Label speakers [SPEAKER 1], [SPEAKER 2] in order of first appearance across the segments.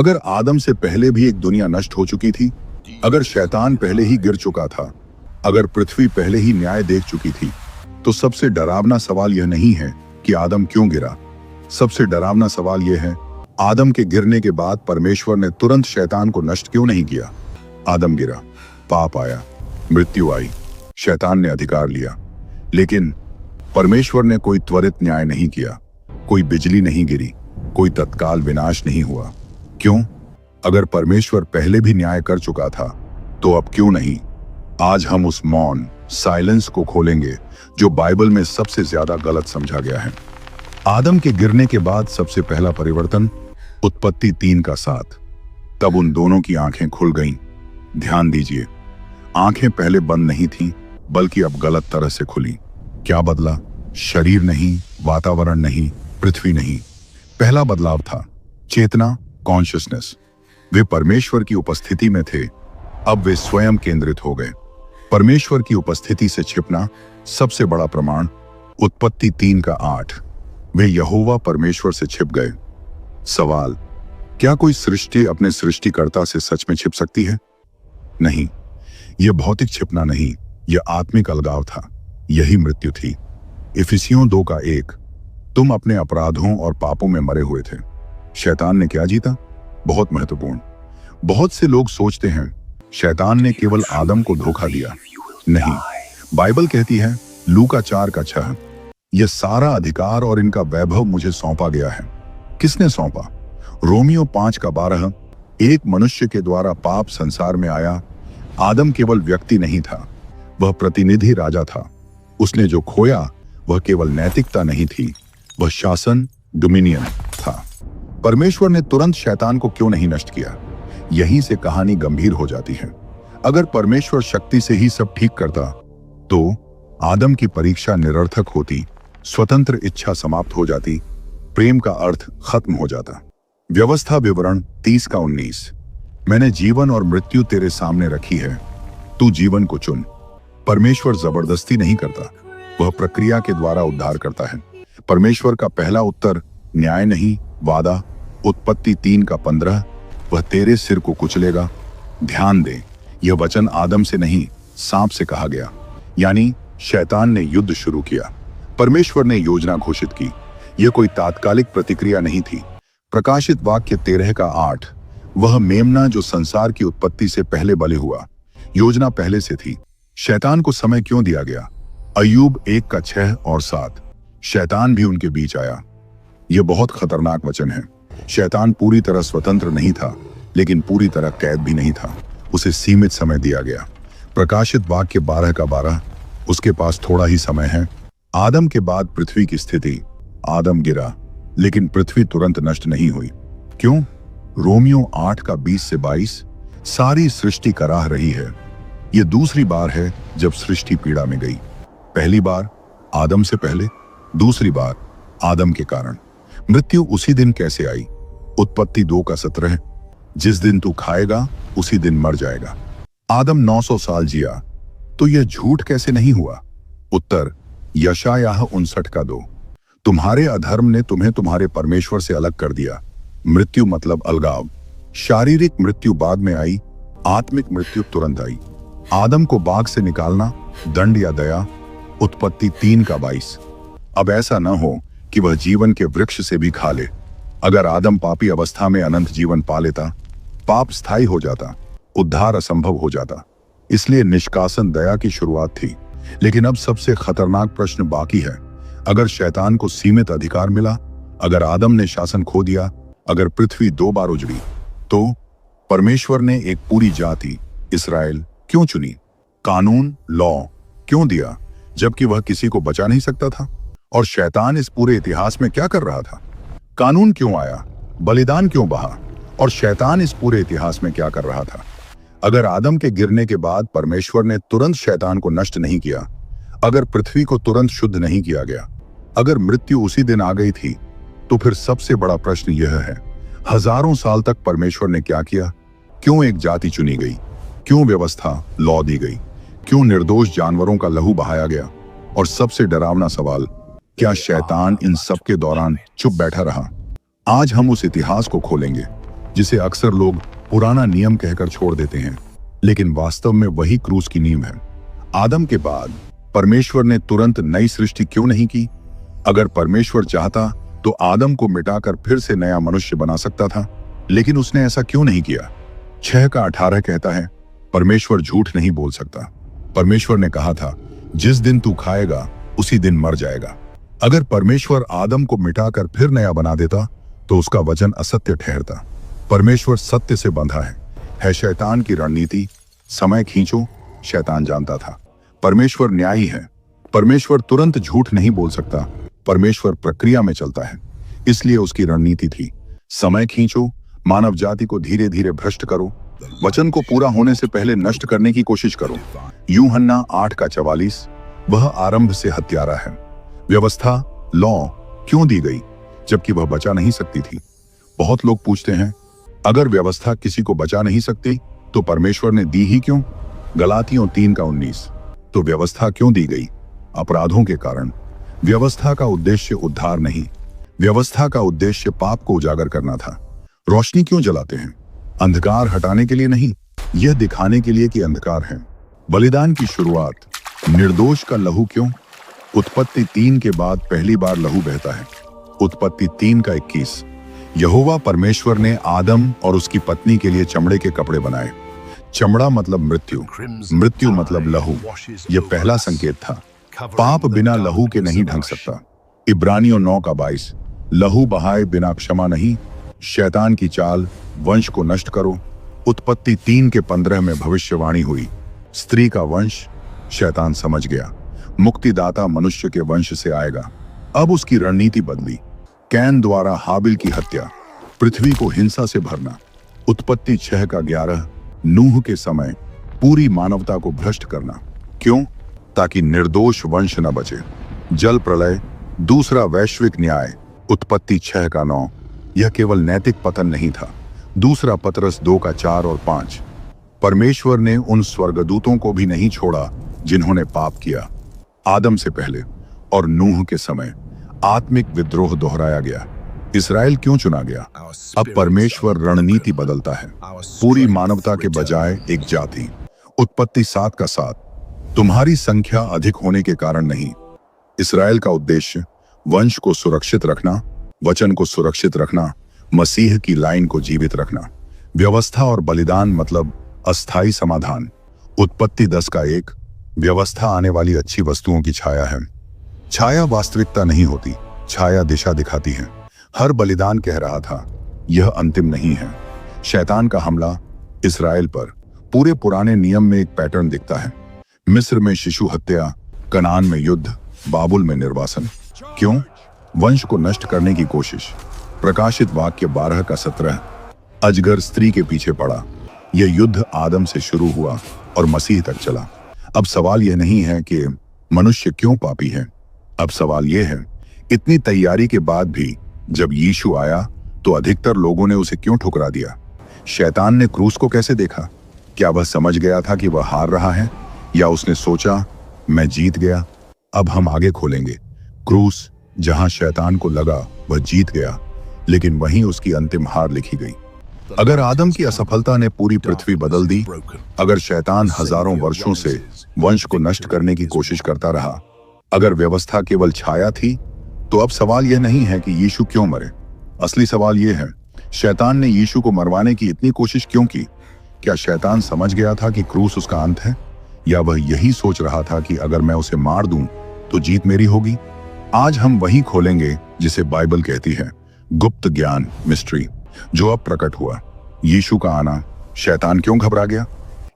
[SPEAKER 1] अगर आदम से पहले भी एक दुनिया नष्ट हो चुकी थी, अगर शैतान पहले ही गिर चुका था, अगर पृथ्वी पहले ही न्याय देख चुकी थी, तो सबसे डरावना सवाल यह नहीं है कि आदम क्यों गिरा। सबसे डरावना सवाल यह है, आदम के गिरने के बाद परमेश्वर ने तुरंत शैतान को नष्ट क्यों नहीं किया। आदम गिरा, पाप आया, मृत्यु आई, शैतान ने अधिकार लिया, लेकिन परमेश्वर ने कोई त्वरित न्याय नहीं किया। कोई बिजली नहीं गिरी, कोई तत्काल विनाश नहीं हुआ। क्यों? अगर परमेश्वर पहले भी न्याय कर चुका था, तो अब क्यों नहीं? आज हम उस मौन, साइलेंस को खोलेंगे जो बाइबल में सबसे ज्यादा गलत समझा गया है। आदम के गिरने के बाद सबसे पहला परिवर्तन, उत्पत्ति 3:7। तब उन दोनों की आंखें खुल गईं। ध्यान दीजिए, आंखें पहले बंद नहीं थीं, बल्कि अब गलत तरह से खुली। क्या बदला? शरीर नहीं, वातावरण नहीं, पृथ्वी नहीं। पहला बदलाव था चेतना, कॉन्शियसनेस। वे परमेश्वर की उपस्थिति में थे, अब वे स्वयं केंद्रित हो गए। परमेश्वर की उपस्थिति से छिपना सबसे बड़ा प्रमाण, उत्पत्ति 3:8। वे यहोवा परमेश्वर से छिप गए। सवाल, क्या कोई सृष्टि अपने सृष्टिकर्ता से सच में छिप सकती है? नहीं, यह भौतिक छिपना नहीं, यह आत्मिक अलगाव था। यही मृत्यु थी। इफिसियों 2:1। तुम अपने अपराधों और पापों में मरे हुए थे। शैतान ने क्या जीता? बहुत महत्वपूर्ण। बहुत से लोग सोचते हैं शैतान ने केवल आदम को धोखा दिया। नहीं, बाइबल कहती है लूका 4:6, यह सारा अधिकार और इनका वैभव मुझे सौंपा गया है। किसने सौंपा? रोमियो 5:12, एक मनुष्य के द्वारा पाप संसार में आया। आदम केवल व्यक्ति नहीं था, वह प्रतिनिधि राजा था। उसने जो खोया वह केवल नैतिकता नहीं थी, वह शासन, डोमिनियन था। परमेश्वर ने तुरंत शैतान को क्यों नहीं नष्ट किया? यहीं से कहानी गंभीर हो जाती है। अगर परमेश्वर शक्ति से ही सब ठीक करता, तो आदम की परीक्षा निरर्थक होती, स्वतंत्र इच्छा समाप्त हो जाती, प्रेम का अर्थ खत्म हो जाता। व्यवस्था विवरण 30:19। मैंने जीवन और मृत्यु तेरे सामने रखी है, तू जीवन को चुन। परमेश्वर जबरदस्ती नहीं करता, वह प्रक्रिया के द्वारा उद्धार करता है। परमेश्वर का पहला उत्तर न्याय नहीं, वादा। उत्पत्ति 3:15, वह तेरे सिर को कुचलेगा। ध्यान दे, यह वचन आदम से नहीं, सांप से कहा गया। यानी शैतान ने युद्ध शुरू किया, परमेश्वर ने योजना घोषित की। यह कोई तात्कालिक प्रतिक्रिया नहीं थी। प्रकाशित वाक्य 13:8, वह मेमना जो संसार की उत्पत्ति से पहले बलि हुआ। योजना पहले से थी। शैतान को समय क्यों दिया गया? अय्यूब 1:6 और 7, शैतान भी उनके बीच आया। यह बहुत खतरनाक वचन है। शैतान पूरी तरह स्वतंत्र नहीं था, लेकिन पूरी तरह कैद भी नहीं था। उसे सीमित समय दिया गया। प्रकाशित वाक्य 12:12, उसके पास थोड़ा ही समय है। आदम के बाद पृथ्वी की स्थिति, आदम गिरा, लेकिन पृथ्वी तुरंत नष्ट नहीं हुई। क्यों? रोमियो 8:20-22, सारी सृष्टि कराह रही है। यह दूसरी बार है जब सृष्टि पीड़ा में गई। पहली बार आदम से पहले, दूसरी बार आदम के कारण। मृत्यु उसी दिन कैसे आई? उत्पत्ति 2:17, जिस दिन तू खाएगा उसी दिन मर जाएगा। आदम 900 साल जिया, तो यह झूठ कैसे नहीं हुआ? उत्तर यशायाह 59:2, तुम्हारे अधर्म ने तुम्हें तुम्हारे परमेश्वर से अलग कर दिया। मृत्यु मतलब अलगाव। शारीरिक मृत्यु बाद में आई, आत्मिक मृत्यु तुरंत आई। आदम को बाग से निकालना, दंड या दया। उत्पत्ति 3:22, अब ऐसा न हो कि वह जीवन के वृक्ष से भी खा ले। अगर आदम पापी अवस्था में अनंत जीवन पा लेता, पाप स्थायी हो जाता, उद्धार असंभव हो जाता। इसलिए निष्कासन दया की शुरुआत थी। लेकिन अब सबसे खतरनाक प्रश्न बाकी है। अगर शैतान को सीमित अधिकार मिला, अगर आदम ने शासन खो दिया, अगर पृथ्वी 2 बार उजड़ी, तो परमेश्वर ने एक पूरी जाति इस्राएल क्यों चुनी? कानून, लॉ क्यों दिया, जबकि वह किसी को बचा नहीं सकता था? और शैतान इस पूरे इतिहास में क्या कर रहा था? कानून क्यों आया? बलिदान क्यों बहा? और शैतान इस पूरे इतिहास में क्या कर रहा था? अगर आदम के गिरने के बाद परमेश्वर ने तुरंत शैतान को नष्ट नहीं किया, अगर पृथ्वी को तुरंत शुद्ध नहीं किया गया, अगर मृत्यु उसी दिन आ गई थी, तो फिर सबसे बड़ा प्रश्न यह है, हजारों साल तक परमेश्वर ने क्या किया? क्यों एक जाति चुनी गई? क्यों व्यवस्था, लॉ दी गई? क्यों निर्दोष जानवरों का लहू बहाया गया? और सबसे डरावना सवाल, क्या शैतान इन सब के दौरान चुप बैठा रहा? आज हम उस इतिहास को खोलेंगे जिसे अक्सर लोग पुराना नियम कहकर छोड़ देते हैं, लेकिन वास्तव में वही क्रूस की नींव है। आदम के बाद परमेश्वर ने तुरंत नई सृष्टि क्यों नहीं की? अगर परमेश्वर चाहता तो आदम को मिटाकर फिर से नया मनुष्य बना सकता था, लेकिन उसने ऐसा क्यों नहीं किया? 6:18 कहता है, परमेश्वर झूठ नहीं बोल सकता। परमेश्वर ने कहा था, जिस दिन तू खाएगा उसी दिन मर जाएगा। अगर परमेश्वर आदम को मिटाकर फिर नया बना देता तो उसका वचन असत्य ठहरता। परमेश्वर सत्य से बंधा है शैतान की रणनीति। समय खींचो, शैतान जानता था परमेश्वर न्यायी है। परमेश्वर तुरंत झूठ नहीं बोल सकता, परमेश्वर प्रक्रिया में चलता है, इसलिए उसकी रणनीति थी, समय खींचो, मानव जाति को धीरे धीरे भ्रष्ट करो, वचन को पूरा होने से पहले नष्ट करने की कोशिश करो। यूहन्ना 8:44, वह आरंभ से हत्यारा है। व्यवस्था, लॉ क्यों दी गई जबकि वह बचा नहीं सकती थी? बहुत लोग पूछते हैं, अगर व्यवस्था किसी को बचा नहीं सकती तो परमेश्वर ने दी ही क्यों? गलातियों 3:19, तो व्यवस्था क्यों दी गई? अपराधों के कारण। व्यवस्था का उद्देश्य उद्धार नहीं, व्यवस्था का उद्देश्य पाप को उजागर करना था। रोशनी क्यों जलाते हैं? अंधकार हटाने के लिए नहीं, यह दिखाने के लिए कि अंधकार है। बलिदान की शुरुआत, निर्दोष का लहू क्यों? उत्पत्ति 3 के बाद पहली बार लहू बहता है। उत्पत्ति 3:21, यहोवा परमेश्वर ने आदम और उसकी पत्नी के लिए चमड़े के कपड़े बनाए। चमड़ा मतलब मृत्यु, मृत्यु मतलब लहू। यह पहला संकेत था। पाप बिना लहू के नहीं ढंक सकता। इब्रानियों 9:22, लहू बहाए बिना क्षमा नहीं। शैतान की चाल, वंश को नष्ट करो। उत्पत्ति 3:15 में भविष्यवाणी हुई, स्त्री का वंश। शैतान समझ गया, मुक्तिदाता मनुष्य के वंश से आएगा। अब उसकी रणनीति बदली। कैन द्वारा हाबिल की हत्या, पृथ्वी को हिंसा से भरना। उत्पत्ति 6:11, नूह के समय पूरी मानवता को भ्रष्ट करना। क्यों? ताकि निर्दोष वंश न बचे। जल प्रलय, दूसरा वैश्विक न्याय। उत्पत्ति 6:9, यह केवल नैतिक पतन नहीं था। दूसरा पतरस 2:4 और 5, परमेश्वर ने उन स्वर्गदूतों को भी नहीं छोड़ा जिन्होंने पाप किया। आदम से पहले और नूह के समय आत्मिक विद्रोह दोहराया गया। इस्राएल क्यों चुना गया? अब परमेश्वर रणनीति बदलता है, पूरी मानवता के बजाय एक जाति। उत्पत्ति 7:7, तुम्हारी संख्या अधिक होने के कारण नहीं। इस्राएल का उद्देश्य वंश को सुरक्षित रखना, वचन को सुरक्षित रखना, मसीह की लाइन को जीवित रखना। व्यवस्था और बलिदान मतलब अस्थायी समाधान। उत्पत्ति 10:1, व्यवस्था आने वाली अच्छी वस्तुओं की छाया है। छाया वास्तविकता नहीं होती, छाया दिशा दिखाती है। हर बलिदान कह रहा था, यह अंतिम नहीं है। शैतान का हमला इस्राएल पर। पूरे पुराने नियम में एक पैटर्न दिखता है। मिस्र में शिशु हत्या, कनान में युद्ध, बाबुल में निर्वासन। क्यों? वंश को नष्ट करने की कोशिश। प्रकाशित वाक्य 12:17, अजगर स्त्री के पीछे पड़ा। यह युद्ध आदम से शुरू हुआ और मसीह तक चला। अब सवाल यह नहीं है कि मनुष्य क्यों पापी है, अब सवाल यह है, इतनी तैयारी के बाद भी जब यीशु आया तो अधिकतर लोगों ने उसे क्यों ठुकरा दिया? शैतान ने क्रूस को कैसे देखा? क्या वह समझ गया था कि वह हार रहा है, या उसने सोचा मैं जीत गया? अब हम आगे खोलेंगे। क्रूस, जहां शैतान को लगा वह जीत गया, लेकिन वहीं उसकी अंतिम हार लिखी गई। अगर आदम की असफलता ने पूरी पृथ्वी बदल दी, अगर शैतान हजारों वर्षों से वंश को नष्ट करने की कोशिश करता रहा, अगर व्यवस्था केवल छाया थी, तो अब सवाल यह नहीं है कि यीशु क्यों मरे। असली सवाल यह है, शैतान ने यीशु को मरवाने की इतनी कोशिश क्यों की? क्या शैतान समझ गया था कि क्रूस उसका अंत है, या वह यही सोच रहा था कि अगर मैं उसे मार दूं तो जीत मेरी होगी? आज हम वही खोलेंगे जिसे बाइबल कहती है गुप्त ज्ञान, मिस्ट्री, जो अब प्रकट हुआ। यीशु का आना। शैतान क्यों घबरा गया?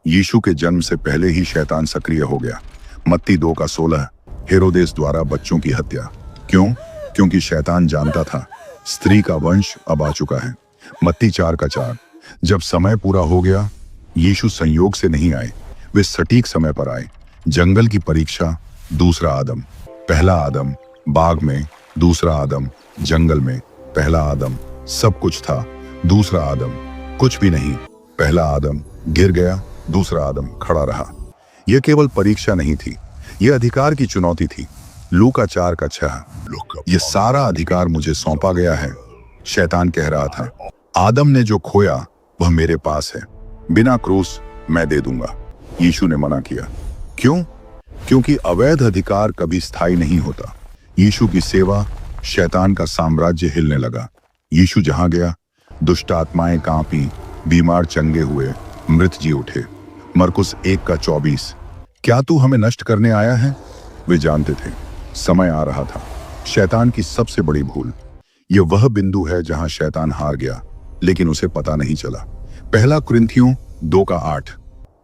[SPEAKER 1] यीशु के जन्म से पहले ही शैतान सक्रिय हो गया। मत्ती 2:16, हेरोदेस द्वारा बच्चों की हत्या। क्यों? क्योंकि शैतान जानता था स्त्री का वंश अब आ चुका है। मत्ती 4:4, जब समय पूरा हो गया, यीशु संयोग से नहीं आए, वे सटीक समय पर आए। जंगल की परीक्षा, दूसरा आदम, पहला आदम बाग में, दूसरा आदम जंगल में, पहला आदम सब कुछ था, दूसरा आदम कुछ भी नहीं। पहला आदम गिर गया, दूसरा आदम खड़ा रहा। यह केवल परीक्षा नहीं थी, यह अधिकार की चुनौती थी। लूका 4:6, यह सारा अधिकार मुझे सौंपा गया है, शैतान कह रहा था। आदम ने जो खोया वह मेरे पास है, बिना क्रूस मैं दे दूंगा। यीशु ने मना किया। क्यों? क्योंकि अवैध अधिकार कभी स्थायी नहीं होता। यीशु की सेवा, शैतान का साम्राज्य हिलने लगा। यीशु जहां गया, दुष्ट आत्माएं कांपी, बीमार चंगे हुए, मृत जी उठे। मरकुस 1:24। क्या तू हमें नष्ट करने आया है? वे जानते थे समय आ रहा था। शैतान की सबसे बड़ी भूल। यह वह बिंदु है जहां शैतान हार गया, लेकिन उसे पता नहीं चला। पहला कुरिन्थियों 2:8।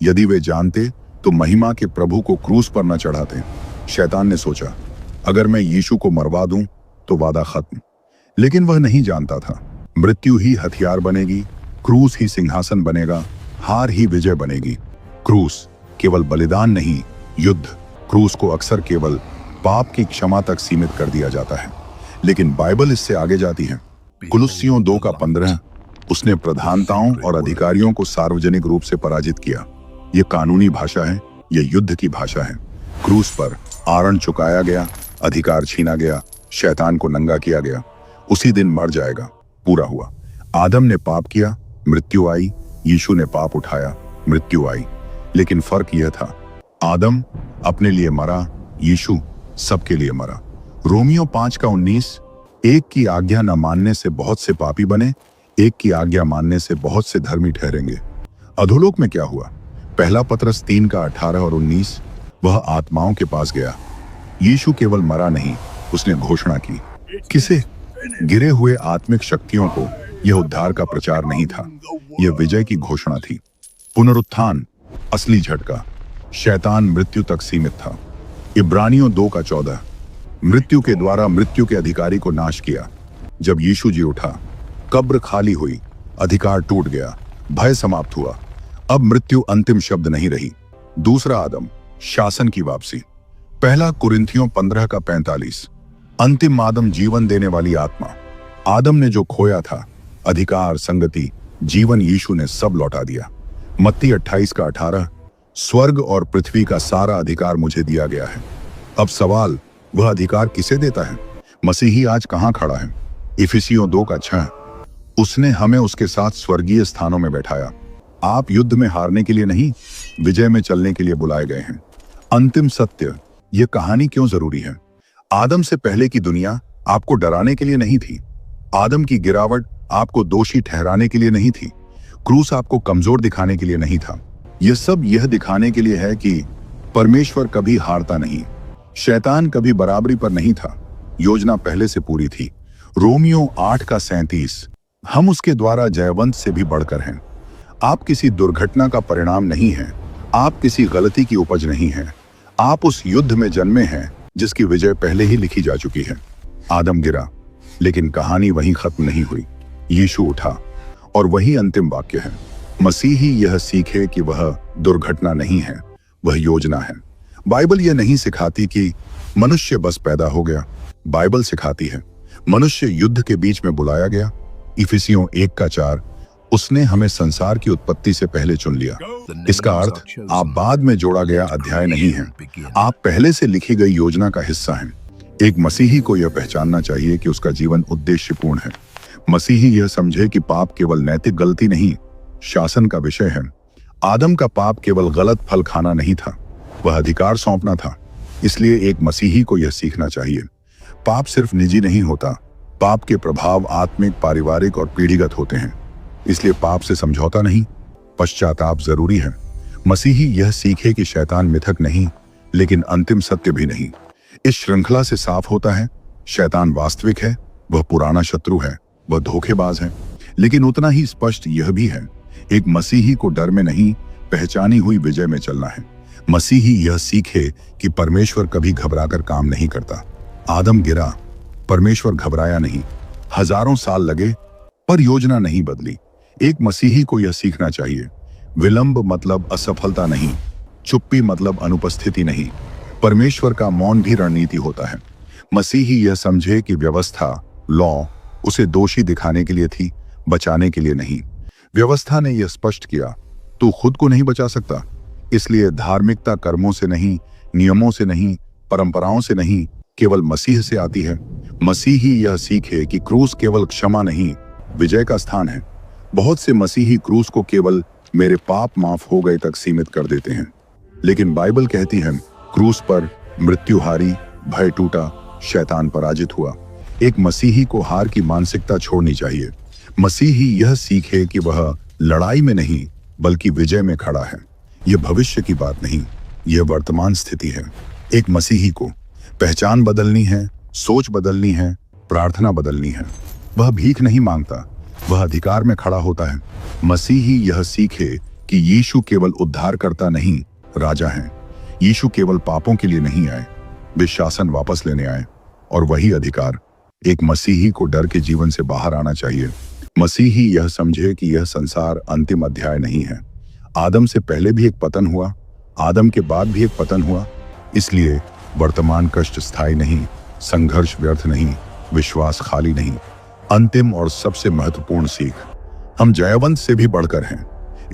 [SPEAKER 1] यदि वे जानते तो महिमा के प्रभु को क्रूस पर न चढ़ाते। शैतान ने सोचा, अगर मैं यीशु को मरवा दूं तो वादा खत्म। लेकिन वह नहीं जानता था, मृत्यु ही हथियार बनेगी, क्रूस ही सिंहासन बनेगा, हार ही विजय बनेगी। क्रूस केवल बलिदान नहीं, युद्ध। क्रूस को अक्सर केवल पाप की क्षमा तक सीमित कर दिया जाता है, लेकिन बाइबल इससे आगे जाती है। कुलुस्सियों 2:15। उसने प्रधानताओं और अधिकारियों को सार्वजनिक रूप से पराजित किया। यह कानूनी भाषा है, यह युद्ध की भाषा है। क्रूस पर आरण चुकाया गया, अधिकार छीना गया, शैतान को नंगा किया गया। उसी दिन मर जाएगा। पूरा हुआ। आदम ने पाप किया, मृत्यु आई। यीशु ने पाप उठाया, मृत्यु आई। लेकिन फर्क यह था, आदम अपने लिए मरा, यीशु सबके लिए मरा। रोमियो 5:19। एक की आज्ञा न मानने से बहुत से पापी बने, एक की आज्ञा मानने से बहुत से धर्मी ठहरेंगे। अधोलोक में क्या हुआ? पहला पतरस 3:18 और 19। वह आत्माओं के पास गया। यीशु केवल मरा नहीं, उसने घोषणा की। किसे? गिरे हुए आत्मिक शक्तियों को। यह उद्धार का प्रचार नहीं था, यह विजय की घोषणा थी। पुनरुत्थान असली झटका। शैतान मृत्यु तक सीमित था। इब्रानियों 2:14। मृत्यु के द्वारा मृत्यु के अधिकारी को नाश किया। जब यीशु जी उठा, कब्र खाली हुई, अधिकार टूट गया, भय समाप्त हुआ। अब मृत्यु अंतिम शब्द नहीं रही। दूसरा आदम, शासन की वापसी। पहला कुरिन्थियों 15:45। अंतिम आदम, जीवन देने वाली आत्मा। आदम ने जो खोया था, अधिकार, संगति, जीवन, यीशु ने सब लौटा दिया। मत्ती 28:18। स्वर्ग और पृथ्वी का सारा अधिकार मुझे दिया गया है। अब सवाल, वह अधिकार किसे देता है? मसीही आज कहां खड़ा है? इफिसियों 2:6। उसने हमें उसके साथ स्वर्गीय स्थानों में बैठाया। आप युद्ध में हारने के लिए नहीं, विजय में चलने के लिए बुलाए गए हैं। अंतिम सत्य। यह कहानी क्यों जरूरी है? आदम से पहले की दुनिया आपको डराने के लिए नहीं थी। आदम की गिरावट आपको दोषी ठहराने के लिए नहीं थी। क्रूस आपको कमजोर दिखाने के लिए नहीं था। यह सब यह दिखाने के लिए है कि परमेश्वर कभी हारता नहीं, शैतान कभी बराबरी पर नहीं था। योजना पहले से पूरी थी। रोमियो 8:37। हम उसके द्वारा जयवंत से भी बढ़कर हैं। आप किसी दुर्घटना का परिणाम नहीं हैं, आप किसी गलती की उपज नहीं हैं। आप उस युद्ध में जन्मे हैं जिसकी विजय पहले ही लिखी जा चुकी है। आदम गिरा, लेकिन कहानी वहीं खत्म नहीं हुई। यीशु उठा, और वही अंतिम वाक्य है। मसीही यह सीखे कि वह दुर्घटना नहीं है, वह योजना है। बाइबल यह नहीं सिखाती कि मनुष्य बस पैदा हो गया। बाइबल सिखाती है मनुष्य युद्ध के बीच में बुलाया गया। इफिसियों 1:4। उसने हमें संसार की उत्पत्ति से पहले चुन लिया। इसका अर्थ आप बाद में जोड़ा गया अध्याय नहीं हैं, आप पहले से लिखी गई योजना का हिस्सा हैं। एक मसीही को यह पहचानना चाहिए कि उसका जीवन उद्देश्यपूर्ण है। मसीही यह समझे कि पाप केवल नैतिक गलती नहीं, शासन का विषय है। आदम का पाप केवल गलत फल खाना नहीं था, वह अधिकार सौंपना था। इसलिए एक मसीही को यह सीखना चाहिए, पाप सिर्फ निजी नहीं होता, पाप के प्रभाव आत्मिक, पारिवारिक और पीढ़ीगत होते हैं। इसलिए पाप से समझौता नहीं, पश्चाताप जरूरी है। मसीही यह सीखे कि शैतान मिथक नहीं, लेकिन अंतिम सत्य भी नहीं। इस श्रृंखला से साफ होता है, शैतान वास्तविक है, वह पुराना शत्रु है, वह धोखेबाज है। लेकिन उतना ही स्पष्ट यह भी है, एक मसीही को डर में नहीं, पहचानी हुई विजय में चलना है। मसीही यह सीखे कि परमेश्वर कभी घबराकर काम नहीं करता। आदम गिरा, परमेश्वर घबराया नहीं। हजारों साल लगे, पर योजना नहीं बदली। एक मसीही को यह सीखना चाहिए, विलंब मतलब असफलता नहीं, चुप्पी मतलब अनुपस्थिति नहीं। परमेश्वर का मौन भी रणनीति होता है। मसीही यह समझे कि व्यवस्था, लॉ, उसे दोषी दिखाने के लिए थी, बचाने के लिए नहीं। व्यवस्था ने यह स्पष्ट किया, तू खुद को नहीं बचा सकता। इसलिए धार्मिकता कर्मों से नहीं, नियमों से नहीं, परंपराओं से नहीं, केवल मसीह से आती है। मसीही यह सीखे कि क्रूस केवल क्षमा नहीं, विजय का स्थान है। बहुत से मसीही क्रूस को केवल मेरे पाप माफ हो गए तक सीमित कर देते हैं, लेकिन बाइबल कहती है क्रूस पर मृत्यु हारी, भय टूटा, शैतान पराजित हुआ। एक मसीही को हार की मानसिकता छोड़नी चाहिए। मसीही यह सीखे कि वह लड़ाई में नहीं बल्कि विजय में खड़ा है। यह भविष्य की बात नहीं, यह वर्तमान स्थिति है। एक मसीही को पहचान बदलनी है, सोच बदलनी है, प्रार्थना बदलनी है। वह भीख नहीं मांगता, वह अधिकार में खड़ा होता है। मसीही यह सीखे कि यीशु केवल उद्धारकर्ता नहीं, राजा हैं। यीशु केवल पापों के लिए नहीं आए, वे शासन वापस लेने आए, और वही अधिकार एक मसीही को डर के जीवन से बाहर आना चाहिए। मसीही यह समझे कि यह संसार अंतिम अध्याय नहीं है। आदम से पहले भी एक पतन हुआ, आदम के बाद भी एक पतन हुआ, इसलिए वर्तमान कष्ट स्थायी नहीं, संघर्ष व्यर्थ नहीं, विश्वास खाली नहीं। अंतिम और सबसे महत्वपूर्ण सीख, हम जयवंत से भी बढ़कर हैं।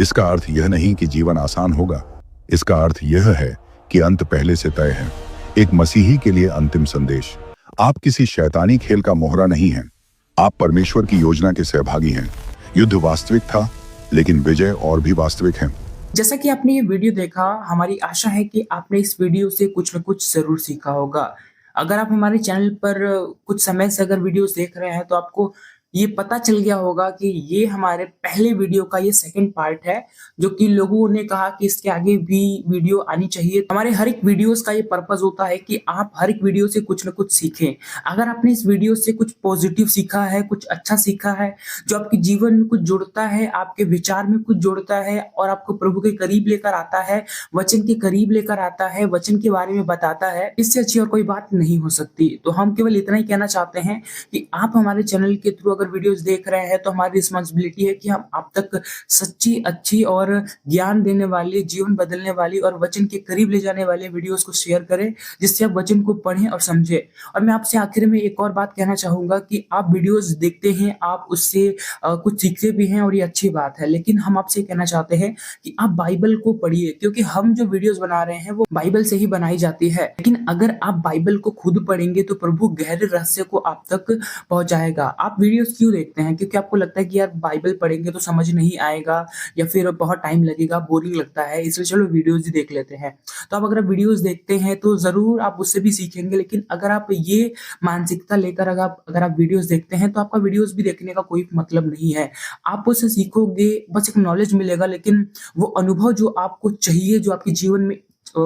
[SPEAKER 1] इसका अर्थ यह नहीं कि जीवन आसान होगा, इसका अर्थ यह है कि अंत पहले से तय है। एक मसीही के लिए अंतिम संदेश, आप किसी शैतानी खेल का मोहरा नहीं हैं, आप परमेश्वर की योजना के सहभागी हैं। युद्ध वास्तविक था, लेकिन विजय और भी वास्तविक है।
[SPEAKER 2] जैसा कि आपने ये वीडियो देखा, हमारी आशा है कि आपने इस वीडियो से कुछ न कुछ ज़रूर सीखा होगा। अगर आप हमारे चैनल पर कुछ समय से अगर वीडियोज़ देख रहे हैं, तो आपको ये पता चल गया होगा कि ये हमारे पहले वीडियो का ये सेकंड पार्ट है, जो कि लोगों ने कहा कि इसके आगे भी वीडियो आनी चाहिए। हमारे हर एक वीडियोज़ का ये पर्पज़ होता है कि आप हर एक वीडियो से कुछ न कुछ सीखें। अगर आपने इस वीडियो से कुछ पॉज़िटिव सीखा है, कुछ अच्छा सीखा है, जो आपके जीवन में कुछ जोड़ता है, आपके विचार में कुछ जोड़ता है और आपको प्रभु के करीब लेकर आता है, वचन के करीब लेकर आता है, वचन के बारे में बताता है, इससे अच्छी और कोई बात नहीं हो सकती। तो हम केवल इतना ही कहना चाहते हैं कि आप हमारे चैनल के थ्रू अगर वीडियोज़ देख रहे हैं, तो हमारी रिस्पॉन्सिबिलिटी है कि हम आप तक सच्ची, अच्छी और ज्ञान देने वाली, जीवन बदलने वाली और वचन के करीब ले जाने वाले वीडियोज़ को शेयर करें, जिससे आप वचन को पढ़ें और समझें। और मैं आपसे आखिर में एक और बात कहना चाहूँगा कि आप वीडियोज़ देखते हैं, आप उससे कुछ सीखते भी हैं और ये अच्छी बात है। लेकिन हम आपसे कहना चाहते हैं कि आप बाइबल को पढ़िए, क्योंकि हम जो वीडियोज़ बना रहे हैं, वो बाइबल से ही बनाई जाती है। लेकिन अगर आप बाइबल को खुद पढ़ेंगे, तो प्रभु गहरे रहस्य को आप तक पहुँचाएगा। आप वीडियोज़ क्यों देखते हैं? क्योंकि आपको लगता है कि यार बाइबल पढ़ेंगे तो समझ नहीं आएगा या फिर बहुत टाइम लगेगा, बोरिंग लगता है, इसलिए चलो वीडियोज़ ही देख लेते हैं। तो आप अगर आप वीडियोज़ देखते हैं, तो ज़रूर आप उससे भी सीखेंगे, लेकिन अगर आप ये मानसिकता लेकर अगर आप वीडियोज़ देखते हैं, तो आपका वीडियोज़ भी देखने का कोई मतलब नहीं है। आप उससे सीखोगे, बस एक नॉलेज मिलेगा, लेकिन वो अनुभव जो आपको चाहिए, जो आपके जीवन में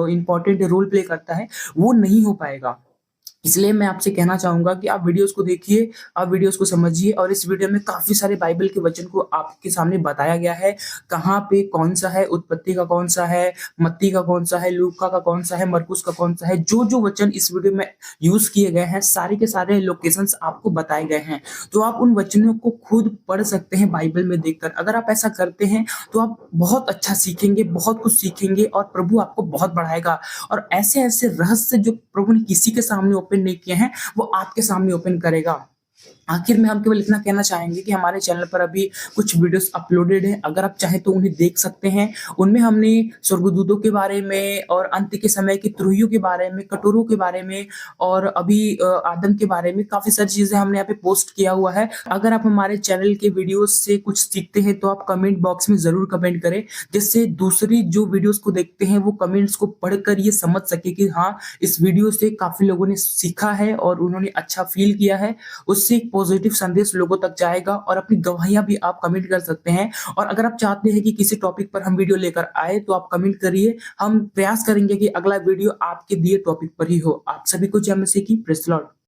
[SPEAKER 2] इम्पोर्टेंट रोल प्ले करता है, वो नहीं हो पाएगा। इसलिए मैं आपसे कहना चाहूँगा कि आप वीडियोज़ को देखिए, आप वीडियोज़ को समझिए और इस वीडियो में काफ़ी सारे बाइबल के वचन को आपके सामने बताया गया है। कहाँ पे कौन-सा है, उत्पत्ति का कौन-सा है, मत्ती का कौन-सा है, लूका का कौन-सा है, मरकुस का कौन-सा है। जो-जो वचन इस वीडियो में यूज़ किए गए हैं, सारे के सारे लोकेशंस आपको बताए गए हैं। तो आप उन वचनों को खुद पढ़ सकते हैं बाइबल में देखकर। अगर आप ऐसा करते हैं, तो आप बहुत अच्छा सीखेंगे, बहुत कुछ सीखेंगे और प्रभु आपको बहुत बढ़ाएगा। और ऐसे-ऐसे रहस्य जो प्रभु ने किसी के सामने ओपन नहीं किए हैं, वो आपके सामने ओपन करेगा। आखिर में हम केवल इतना कहना चाहेंगे कि हमारे चैनल पर अभी कुछ वीडियोस अपलोडेड हैं, अगर आप चाहें तो उन्हें देख सकते हैं। उनमें हमने स्वर्गदूतों के बारे में और अंत के समय की तुरहियों के बारे में, कटोरों के बारे में और अभी आदम के बारे में काफ़ी सारी चीज़ें हमने यहाँ पे पोस्ट किया हुआ है। अगर आप हमारे चैनल के वीडियोस से कुछ सीखते हैं, तो आप कमेंट बॉक्स में ज़रूर कमेंट करें, जिससे दूसरी जो वीडियोस को देखते हैं, वो कमेंट्स को पढ़कर ये समझ सके कि हाँ, इस वीडियो से काफ़ी लोगों ने सीखा है और उन्होंने अच्छा फ़ील किया है। उससे एक पॉजिटिव संदेश लोगों तक जाएगा और अपनी गवाहियाँ भी आप कमेंट कर सकते हैं। और अगर आप चाहते हैं कि किसी टॉपिक पर हम वीडियो लेकर आए, तो आप कमेंट करिए। हम प्रयास करेंगे कि अगला वीडियो आपके दिए टॉपिक पर ही हो। आप सभी को जय मसीह की। Praise the Lord.